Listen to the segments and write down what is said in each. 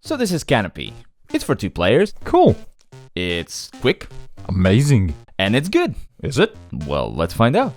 So this is Canopy. It's for 2 players. Cool. It's quick. Amazing. And it's good. Is it? Well, let's find out.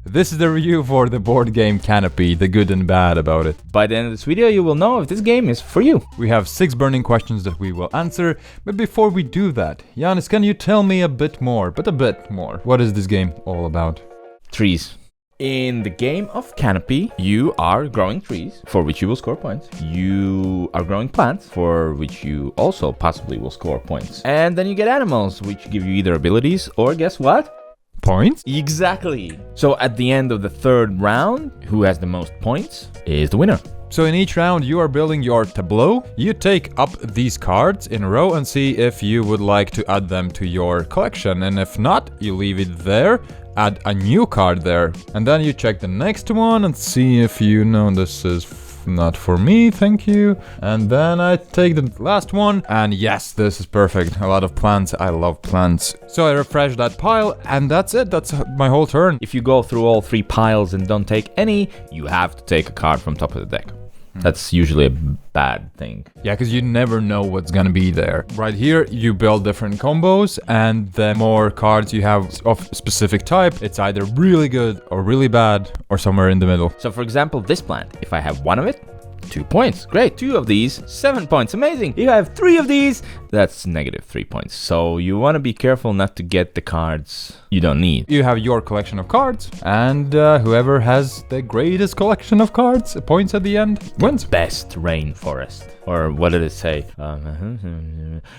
This is the review for the board game Canopy, the good and bad about it. By the end of this video, you will know if this game is for you. We have 6 burning questions that we will answer, but before we do that, Giannis, can you tell me a bit more, what is this game all about? Trees. In the game of Canopy, you are growing trees, for which you will score points. You are growing plants, for which you also possibly will score points. And then you get animals, which give you either abilities or, guess what? Points? Exactly. So at the end of the 3rd round, who has the most points is the winner. So in each round you are building your tableau. You take up these cards in a row and see if you would like to add them to your collection. And if not, you leave it there, add a new card there. And then you check the next one and see if you know this is not for me, thank you. And then I take the last one, and yes, this is perfect. A lot of plants, I love plants. So I refresh that pile, and that's it, that's my whole turn. If you go through all 3 piles and don't take any, you have to take a card from top of the deck. That's usually a bad thing. Yeah, because you never know what's gonna be there. Right here, you build different combos, and the more cards you have of specific type, it's either really good or really bad, or somewhere in the middle. So for example, this plant, if I have 1 of it, 2 points. Great. 2 of these, 7 points. Amazing. If I have 3 of these, that's negative 3 points. So you want to be careful not to get the cards you don't need. You have your collection of cards, and whoever has the greatest collection of cards, points at the end, wins. Best rainforest. Or what did it say?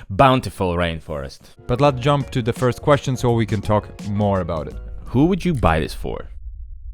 Bountiful rainforest. But let's jump to the first question so we can talk more about it. Who would you buy this for?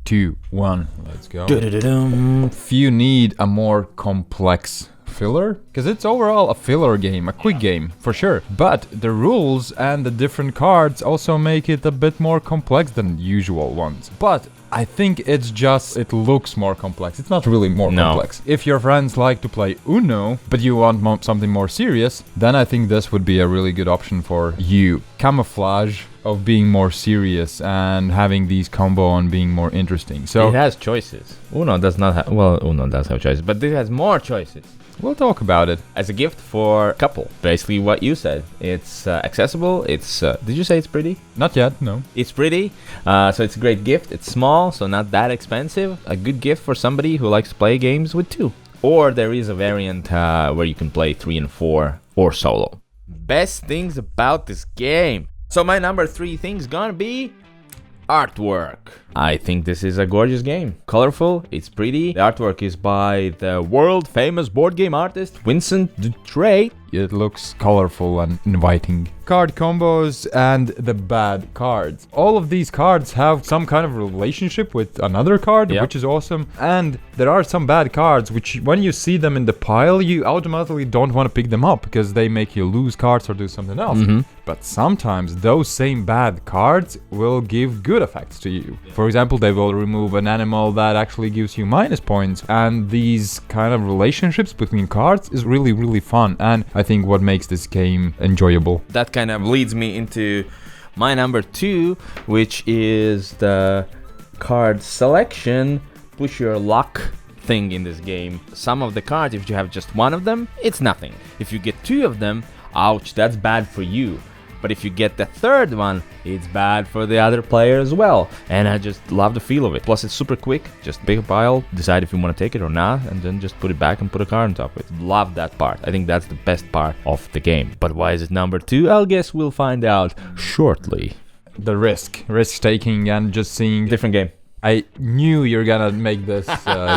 2, 1, let's go. If you need a more complex filler, because it's overall a filler game, a quick game, for sure. But the rules and the different cards also make it a bit more complex than usual ones. But I think it's just, it looks more complex. It's not really more complex. If your friends like to play Uno, but you want something more serious, then I think this would be a really good option for you. Camouflage of being more serious and having these combo and being more interesting. So it has choices. Uno does not have, well, Uno does have choices, but it has more choices. We'll talk about it. As a gift for a couple. Basically what you said. It's accessible. It's, did you say it's pretty? Not yet, no. It's pretty. So it's a great gift. It's small, so not that expensive. A good gift for somebody who likes to play games with 2. Or there is a variant where you can play 3 and 4 or solo. Best things about this game. So my number 3 thing's gonna be artwork. I think this is a gorgeous game. Colorful, it's pretty. The artwork is by the world famous board game artist Vincent Dutray. It looks colorful and inviting. Card combos and the bad cards. All of these cards have some kind of relationship with another card, which is awesome. And there are some bad cards which, when you see them in the pile, you automatically don't want to pick them up because they make you lose cards or do something else. But sometimes those same bad cards will give good effects to you. For example, they will remove an animal that actually gives you minus points. And these kind of relationships between cards is really, really fun. And I think what makes this game enjoyable. That kind of leads me into my number 2, which is the card selection, push your luck thing in this game. Some of the cards, if you have just 1 of them, it's nothing. If you get 2 of them, ouch, that's bad for you. But if you get the 3rd one, it's bad for the other player as well. And I just love the feel of it. Plus, it's super quick. Just pick a pile, decide if you want to take it or not, and then just put it back and put a card on top of it. Love that part. I think that's the best part of the game. But why is it number 2? I guess we'll find out shortly. The risk-taking and just seeing... Different game. I knew you're gonna make this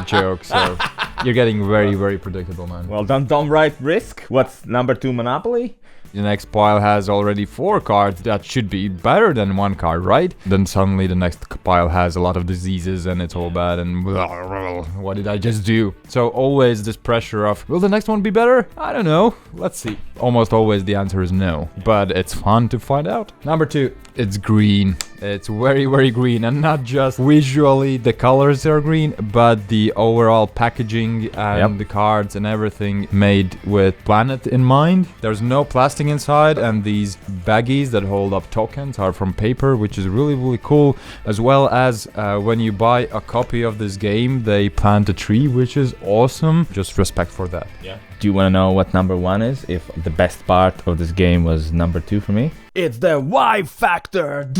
joke, so you're getting very, very predictable, man. Well, don't write risk. What's number 2, Monopoly? The next pile has already 4 cards that should be better than 1 card, right? Then suddenly the next pile has a lot of diseases and it's all bad and what did I just do? So always this pressure of, will the next one be better? I don't know. Let's see. Almost always the answer is no, but it's fun to find out. Number 2, it's green. It's very, very green, and not just visually the colors are green, but the overall packaging and the cards and everything made with planet in mind. There's no plastic inside, and these baggies that hold up tokens are from paper, which is really, really cool. As well as when you buy a copy of this game, they plant a tree, which is awesome. Just respect for that. Yeah. Do you want to know what number 1 is? If the best part of this game was number 2 for me? It's the wife factor.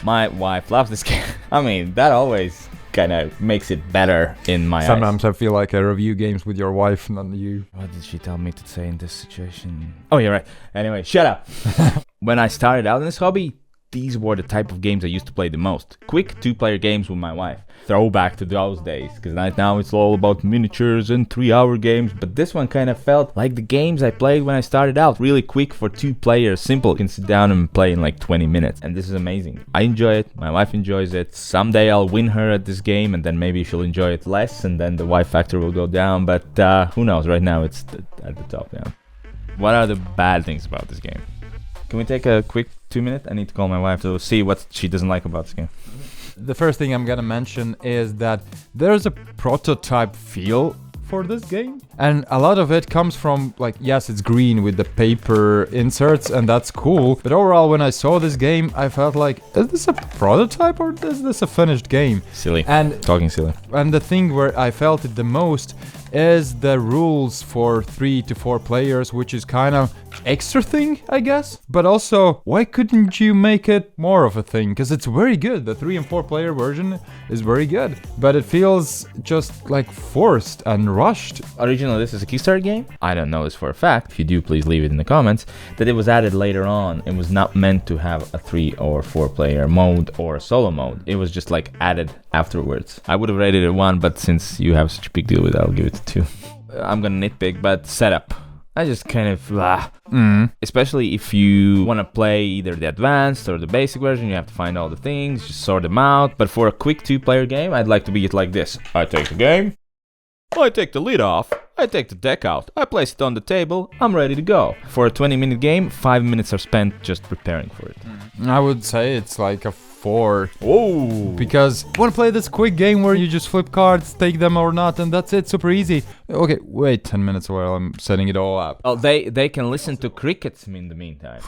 My wife loves this game. I mean, that always kind of makes it better in my eyes. Sometimes I feel like I review games with your wife, not you. What did she tell me to say in this situation? Oh, you're right. Anyway, shut up. When I started out in this hobby, these were the type of games I used to play the most. Quick 2-player games with my wife. Throwback to those days, because right now it's all about miniatures and 3-hour games, but this one kind of felt like the games I played when I started out. Really quick for 2 players, simple. You can sit down and play in like 20 minutes, and this is amazing. I enjoy it, my wife enjoys it. Someday I'll win her at this game, and then maybe she'll enjoy it less, and then the wife factor will go down, but who knows, right now it's at the top now. What are the bad things about this game? Can we take a quick 2 minutes? I need to call my wife to see what she doesn't like about this game. The first thing I'm gonna mention is that there's a prototype feel for this game, and a lot of it comes from, like, yes, it's green with the paper inserts, and that's cool, but overall when I saw this game I felt like, is this a prototype or is this a finished game? Silly. And talking silly. And the thing where I felt it the most is the rules for 3 to 4 players, which is kind of extra thing, I guess. But also, why couldn't you make it more of a thing? Because it's very good. The 3 and 4 player version is very good, but it feels just like forced and rushed. Originally, this is a Kickstarter game. I don't know this for a fact. If you do, please leave it in the comments. That it was added later on. It was not meant to have a 3 or 4 player mode or a solo mode. It was just like added afterwards. I would have rated it 1, but since you have such a big deal with it, I'll give it 2. I'm gonna nitpick, but setup. I just kind of especially if you want to play either the advanced or the basic version, you have to find all the things, just sort them out. But for a quick 2-player game, I'd like to be it like this. I take the game, I take the lid off, I take the deck out, I place it on the table, I'm ready to go. For a 20-minute game, 5 minutes are spent just preparing for it. I would say it's like a 4. Whoa! Because I want to play this quick game where you just flip cards, take them or not, and that's it, super easy. Okay, wait 10 minutes while I'm setting it all up. Well, they can listen to crickets in the meantime.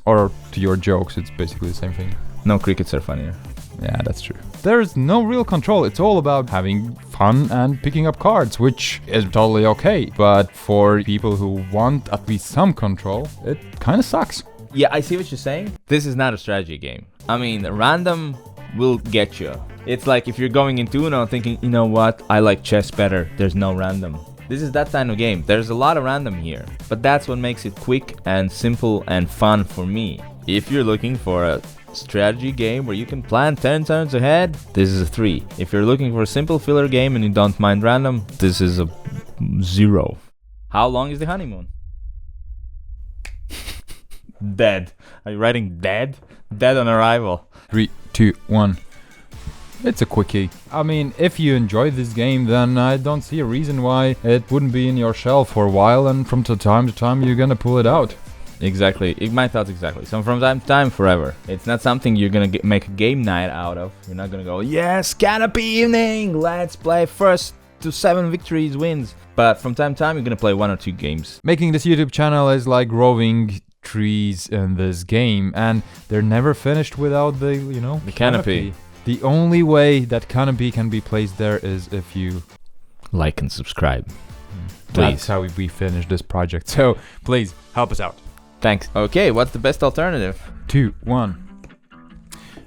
Or to your jokes, it's basically the same thing. No, crickets are funnier. Yeah, that's true. There's no real control. It's all about having fun and picking up cards, which is totally okay. But for people who want at least some control, it kind of sucks. Yeah, I see what you're saying. This is not a strategy game. I mean, random will get you. It's like if you're going into Uno thinking, you know what, I like chess better. There's no random. This is that kind of game. There's a lot of random here. But that's what makes it quick and simple and fun for me. If you're looking for a strategy game where you can plan 10 turns ahead, this is a 3. If you're looking for a simple filler game and you don't mind random, this is a 0. How long is the honeymoon? Dead. Are you writing dead? Dead on arrival. 3, 2, 1. It's a quickie. I mean, if you enjoy this game, then I don't see a reason why it wouldn't be in your shelf for a while, and from time to time you're gonna pull it out. Exactly. My thoughts exactly. So from time to time, forever. It's not something you're gonna make a game night out of. You're not gonna go, yes, Canopy evening, let's play first to 7 victories wins. But from time to time, you're gonna play 1 or 2 games. Making this YouTube channel is like growing trees in this game, and they're never finished without the, you know, the canopy. The only way that canopy can be placed there is if you like and subscribe. Please. That's how we finish this project. So please help us out. Thanks. Okay, what's the best alternative? 2, 1.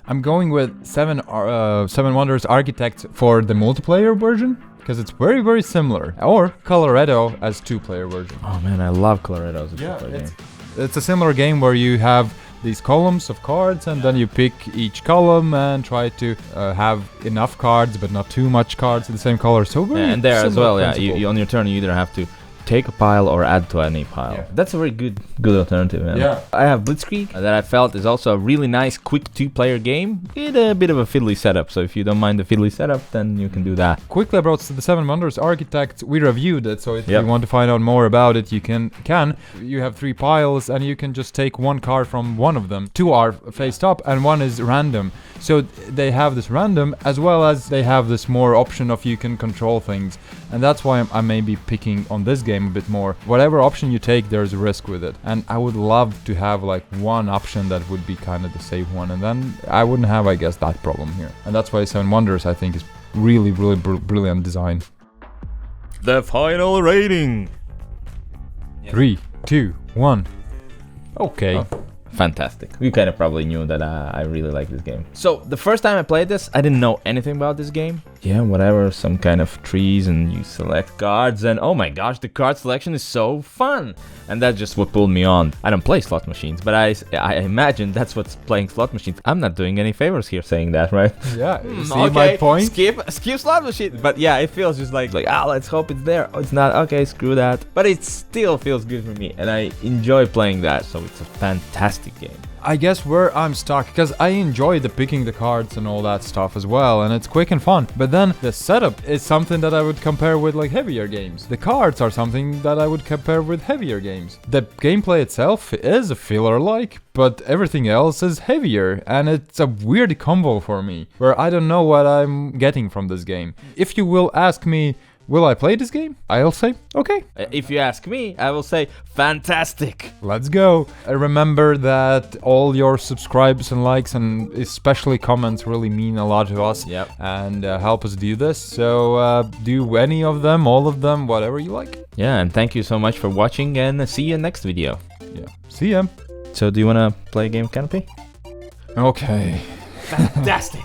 I'm going with Seven Wonders Architect for the multiplayer version, because it's very, very similar. Or Colorado as 2-player version. Oh man, I love Colorado as a 2-player game. It's a similar game where you have these columns of cards, and then you pick each column and try to have enough cards but not too much cards in the same color. So very and there as well, principle. yeah. You on your turn, you either have to take a pile or add to any pile. Yeah. That's a very good alternative, man. Yeah. I have Blitzkrieg that I felt is also a really nice, quick 2-player game. With a bit of a fiddly setup, so if you don't mind the fiddly setup, then you can do that. Quickly about the Seven Wonders Architect, we reviewed it, so if Yep. you want to find out more about it, you can. You have 3 piles, and you can just take 1 card from one of them. 2 are faced up, and 1 is random. So they have this random, as well as they have this more option of you can control things. And that's why I may be picking on this game a bit more. Whatever option you take, there's a risk with it. And I would love to have like one option that would be kind of the safe one. And then I wouldn't have, I guess, that problem here. And that's why Seven Wonders, I think, is really, really brilliant design. The final rating. 3, 2, 1. Okay. Oh. Fantastic. You kind of probably knew that I really like this game. So the first time I played this, I didn't know anything about this game. Yeah, whatever, some kind of trees and you select cards and oh my gosh, the card selection is so fun. And that's just what pulled me on. I don't play slot machines, but I imagine that's what's playing slot machines. I'm not doing any favors here saying that, right? Yeah, see my point? Skip slot machine. But yeah, it feels just like let's hope it's there. Oh, it's not. Okay, screw that. But it still feels good for me and I enjoy playing that. So it's a fantastic game. I guess where I'm stuck, because I enjoy the picking the cards and all that stuff as well, and it's quick and fun. But then the setup is something that I would compare with like heavier games. The cards are something that I would compare with heavier games. The gameplay itself is a filler-like, but everything else is heavier, and it's a weird combo for me, where I don't know what I'm getting from this game. If you will ask me, will I play this game? I'll say, okay. If you ask me, I will say, fantastic. Let's go. Remember that all your subscribes and likes and especially comments really mean a lot to us. Yep. And help us do this. So do any of them, all of them, whatever you like. Yeah, and thank you so much for watching and see you next video. Yeah. See ya. So do you want to play a game of Canopy? Okay. Fantastic.